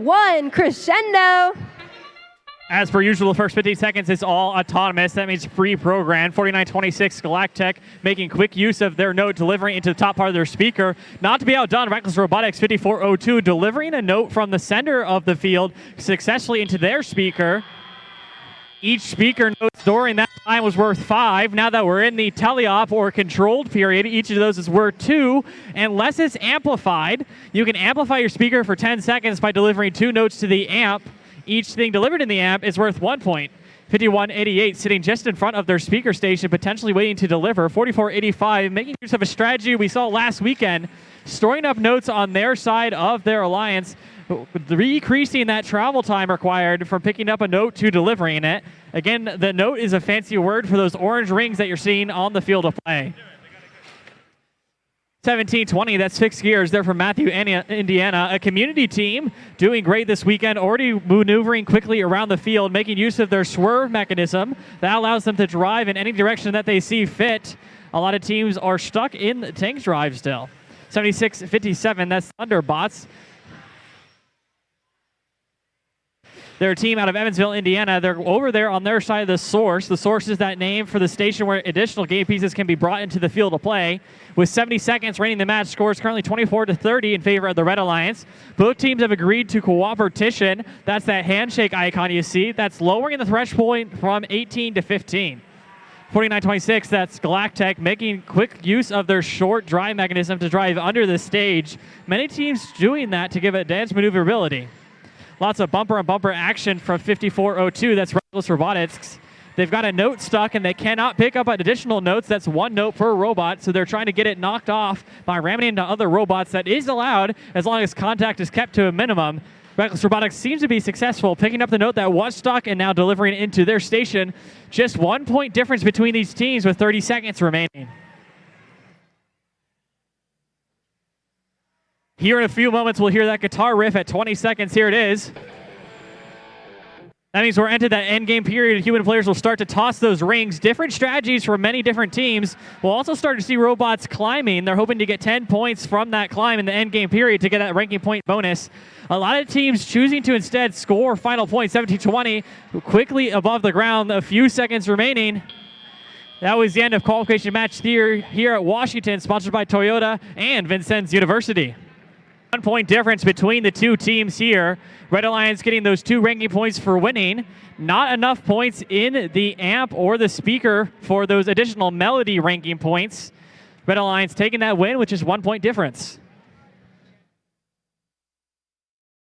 1, Crescendo. As per usual, the first 15 seconds is all autonomous. That means pre-programmed. 4926 Galactech making quick use of their note, delivering into the top part of their speaker. Not to be outdone, Reckless Robotics 5402 delivering a note from the center of the field successfully into their speaker. Each speaker note during that time was worth 5. Now that we're in the teleop or controlled period, each of those is worth 2. Unless it's amplified, you can amplify your speaker for 10 seconds by delivering 2 notes to the amp. Each thing delivered in the amp is worth 1 point. 5188 sitting just in front of their speaker station, potentially waiting to deliver. 4485 making use of a strategy we saw last weekend, storing up notes on their side of their alliance, decreasing that travel time required from picking up a note to delivering it. Again, the note is a fancy word for those orange rings that you're seeing on the field of play. 1720, that's Fixed Gears. They're from Matthew, Indiana. A community team doing great this weekend, already maneuvering quickly around the field, making use of their swerve mechanism. That allows them to drive in any direction that they see fit. A lot of teams are stuck in the tank drive still. 7657, that's Thunderbots. They're a team out of Evansville, Indiana. They're over there on their side of the source. The source is that name for the station where additional game pieces can be brought into the field of play. With 70 seconds remaining, the match score is currently 24-30 in favor of the Red Alliance. Both teams have agreed to cooperation. That's that handshake icon you see. That's lowering the threshold from 18 to 15. 4926, that's Galactech making quick use of their short drive mechanism to drive under the stage. Many teams doing that to give it dance maneuverability. Lots of bumper-on-bumper action from 5402. That's Reckless Robotics. They've got a note stuck, and they cannot pick up additional notes. That's 1 note per robot, so they're trying to get it knocked off by ramming into other robots. That is allowed as long as contact is kept to a minimum. Reckless Robotics seems to be successful, picking up the note that was stuck and now delivering it into their station. Just 1 point difference between these teams with 30 seconds remaining. Here in a few moments, we'll hear that guitar riff at 20 seconds. Here it is. That means we're into that end game period. Human players will start to toss those rings. Different strategies from many different teams. We'll also start to see robots climbing. They're hoping to get 10 points from that climb in the end game period to get that ranking point bonus. A lot of teams choosing to instead score final point 17-20, quickly above the ground. A few seconds remaining. That was the end of qualification match here at Washington, sponsored by Toyota and Vincennes University. 1 point difference between the two teams here. Red Alliance getting those 2 ranking points for winning. Not enough points in the amp or the speaker for those additional melody ranking points. Red Alliance taking that win, which is 1 point difference.